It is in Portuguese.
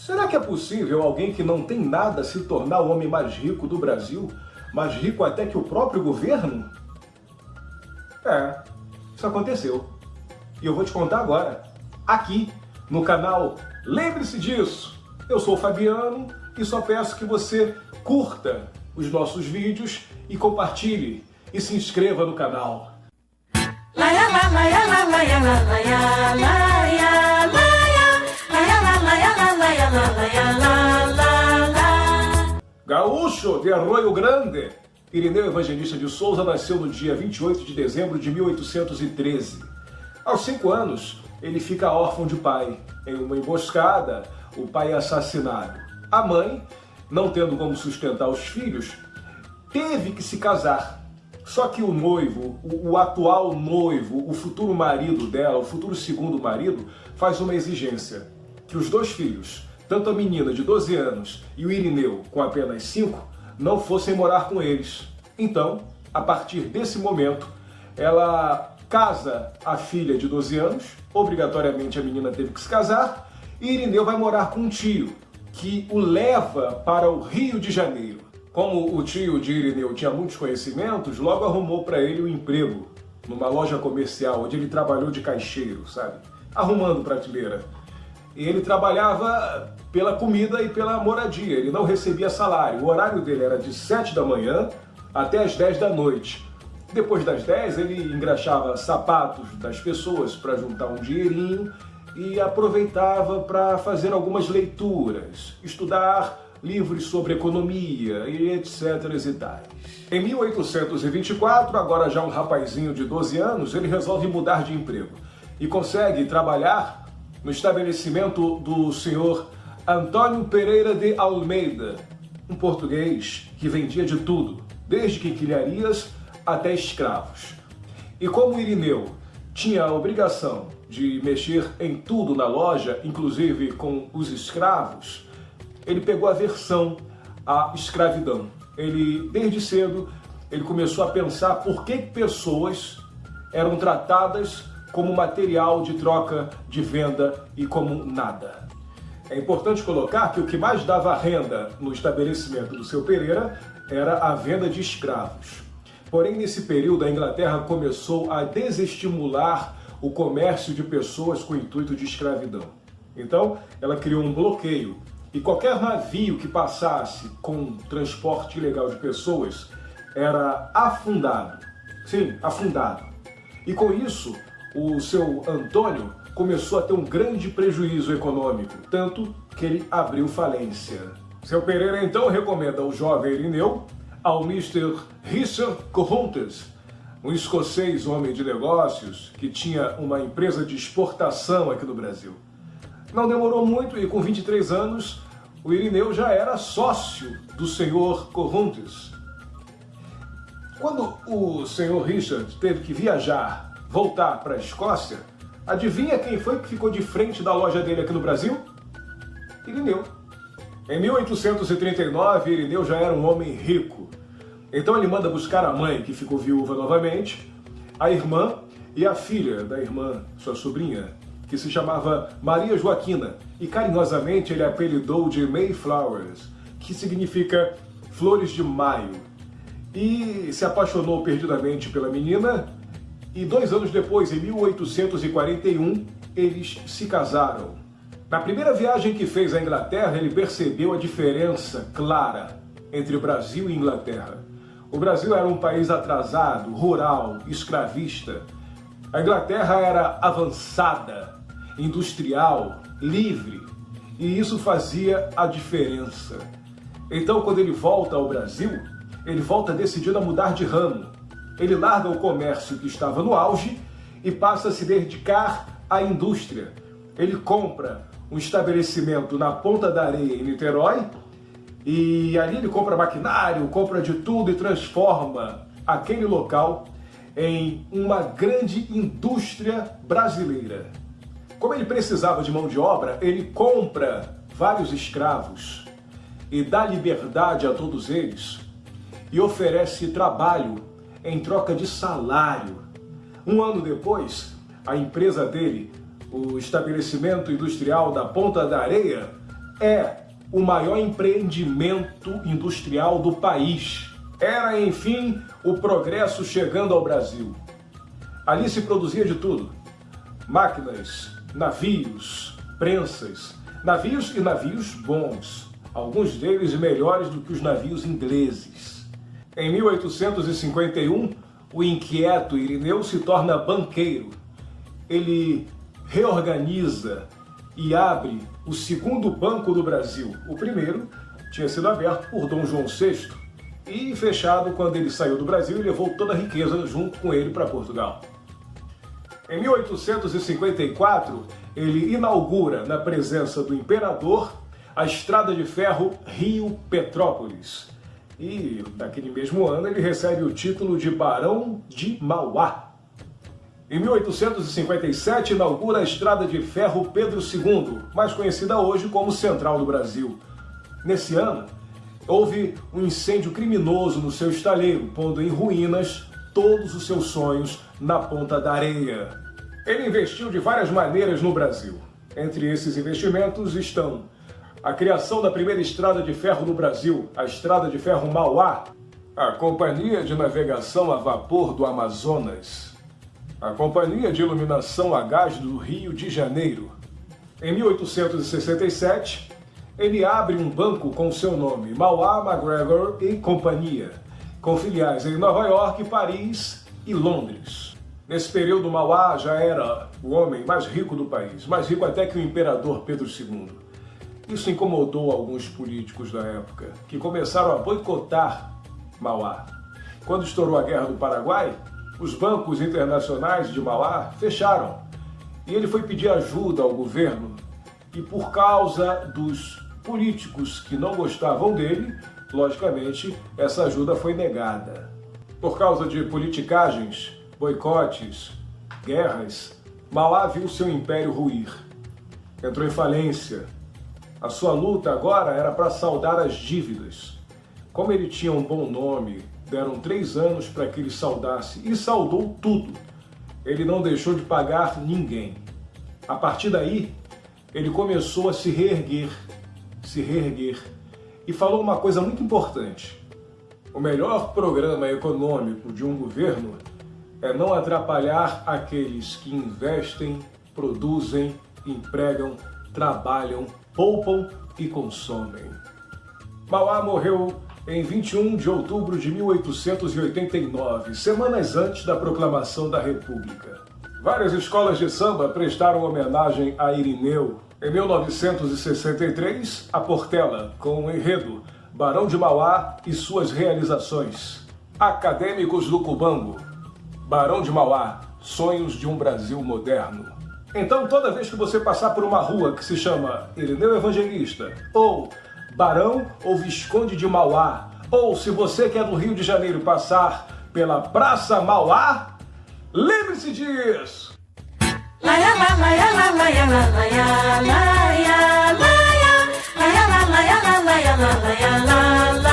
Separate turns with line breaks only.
Será que é possível alguém que não tem nada se tornar o homem mais rico do Brasil? Mais rico até que o próprio governo? Isso aconteceu. E eu vou te contar agora, aqui no canal Lembre-se Disso. Eu sou o Fabiano e só peço que você curta os nossos vídeos e compartilhe e se inscreva no canal. Gaúcho de Arroio Grande, Irineu Evangelista de Souza nasceu no dia 28 de dezembro de 1813. Aos 5 anos, ele fica órfão de pai. Em uma emboscada, o pai é assassinado. A mãe, não tendo como sustentar os filhos, teve que se casar. Só que o noivo, o atual noivo, o futuro marido dela, o futuro segundo marido, faz uma exigência: que os dois filhos, tanto a menina de 12 anos e o Irineu, com apenas 5, não fossem morar com eles. Então, a partir desse momento, ela casa a filha de 12 anos, obrigatoriamente a menina teve que se casar, e Irineu vai morar com um tio, que o leva para o Rio de Janeiro. Como o tio de Irineu tinha muitos conhecimentos, logo arrumou para ele um emprego numa loja comercial, onde ele trabalhou de caixeiro, sabe? Arrumando prateleira. E ele trabalhava pela comida e pela moradia, ele não recebia salário. O horário dele era de 7 da manhã até as 10 da noite. Depois das 10, ele engraxava sapatos das pessoas para juntar um dinheirinho e aproveitava para fazer algumas leituras, estudar livros sobre economia e etc. e tais. Em 1824, agora já um rapazinho de 12 anos, ele resolve mudar de emprego e consegue trabalhar no estabelecimento do senhor Antônio Pereira de Almeida, um português que vendia de tudo, desde quinquilharias até escravos. E como Irineu tinha a obrigação de mexer em tudo na loja, inclusive com os escravos, ele pegou aversão à escravidão. Ele, desde cedo, ele começou a pensar por que pessoas eram tratadas como material de troca, de venda e como nada. É importante colocar que o que mais dava renda no estabelecimento do seu Pereira era a venda de escravos. Porém, nesse período, a Inglaterra começou a desestimular o comércio de pessoas com o intuito de escravidão. Então, ela criou um bloqueio e qualquer navio que passasse com transporte ilegal de pessoas era afundado. Sim, afundado. E com isso, o seu Antônio começou a ter um grande prejuízo econômico, tanto que ele abriu falência. Seu Pereira então recomenda ao jovem Irineu ao Mr. Richard Cohuntes, um escocês homem de negócios que tinha uma empresa de exportação aqui no Brasil. Não demorou muito e com 23 anos o Irineu já era sócio do senhor Cohuntes. Quando o senhor Richard teve que viajar, voltar para a Escócia, adivinha quem foi que ficou de frente da loja dele aqui no Brasil? Irineu. Em 1839, Irineu já era um homem rico. Então ele manda buscar a mãe, que ficou viúva novamente, a irmã e a filha da irmã, sua sobrinha, que se chamava Maria Joaquina, e carinhosamente ele apelidou de Mayflowers, que significa flores de maio. E se apaixonou perdidamente pela menina, e 2 anos depois, em 1841, eles se casaram. Na primeira viagem que fez à Inglaterra, ele percebeu a diferença clara entre Brasil e Inglaterra. O Brasil era um país atrasado, rural, escravista. A Inglaterra era avançada, industrial, livre, e isso fazia a diferença. Então, quando ele volta ao Brasil, ele volta decidido a mudar de ramo. Ele larga o comércio que estava no auge e passa a se dedicar à indústria. Ele compra um estabelecimento na Ponta da Areia, em Niterói, e ali ele compra maquinário, compra de tudo e transforma aquele local em uma grande indústria brasileira. Como ele precisava de mão de obra, ele compra vários escravos e dá liberdade a todos eles e oferece trabalho em troca de salário. 1 ano depois, a empresa dele, o estabelecimento industrial da Ponta da Areia, é o maior empreendimento industrial do país. Era, enfim, o progresso chegando ao Brasil. Ali se produzia de tudo: máquinas, navios, prensas, navios e navios bons, alguns deles melhores do que os navios ingleses. Em 1851, o inquieto Irineu se torna banqueiro. Ele reorganiza e abre o segundo banco do Brasil. O primeiro tinha sido aberto por Dom João VI e fechado quando ele saiu do Brasil e levou toda a riqueza junto com ele para Portugal. Em 1854, ele inaugura, na presença do imperador, a estrada de ferro Rio-Petrópolis. E, naquele mesmo ano, ele recebe o título de Barão de Mauá. Em 1857, inaugura a estrada de ferro Pedro II, mais conhecida hoje como Central do Brasil. Nesse ano, houve um incêndio criminoso no seu estaleiro, pondo em ruínas todos os seus sonhos na Ponta da Areia. Ele investiu de várias maneiras no Brasil. Entre esses investimentos estão a criação da primeira estrada de ferro no Brasil, a Estrada de Ferro Mauá, a Companhia de Navegação a Vapor do Amazonas, a Companhia de Iluminação a Gás do Rio de Janeiro. Em 1867, ele abre um banco com seu nome, Mauá, MacGregor e Companhia, com filiais em Nova York, Paris e Londres. Nesse período, Mauá já era o homem mais rico do país, mais rico até que o imperador Pedro II. Isso incomodou alguns políticos da época, que começaram a boicotar Mauá. Quando estourou a Guerra do Paraguai, os bancos internacionais de Mauá fecharam e ele foi pedir ajuda ao governo. E por causa dos políticos que não gostavam dele, logicamente, essa ajuda foi negada. Por causa de politicagens, boicotes, guerras, Mauá viu seu império ruir. Entrou em falência. A sua luta agora era para saldar as dívidas. Como ele tinha um bom nome, deram 3 anos para que ele saldasse e saldou tudo. Ele não deixou de pagar ninguém. A partir daí, ele começou a se reerguer e falou uma coisa muito importante. O melhor programa econômico de um governo é não atrapalhar aqueles que investem, produzem, empregam, trabalham, poupam e consomem. Mauá morreu em 21 de outubro de 1889, semanas antes da proclamação da República. Várias escolas de samba prestaram homenagem a Irineu. Em 1963, a Portela, com o enredo Barão de Mauá e suas realizações. Acadêmicos do Cubango, Barão de Mauá, sonhos de um Brasil moderno. Então, toda vez que você passar por uma rua que se chama Irineu Evangelista, ou Barão ou Visconde de Mauá, ou se você que é do Rio de Janeiro passar pela Praça Mauá, lembre-se disso!
Laia, laia, laia, laia, laia, laia, laia, laia, laia, laia, laia, laia, laia, laia.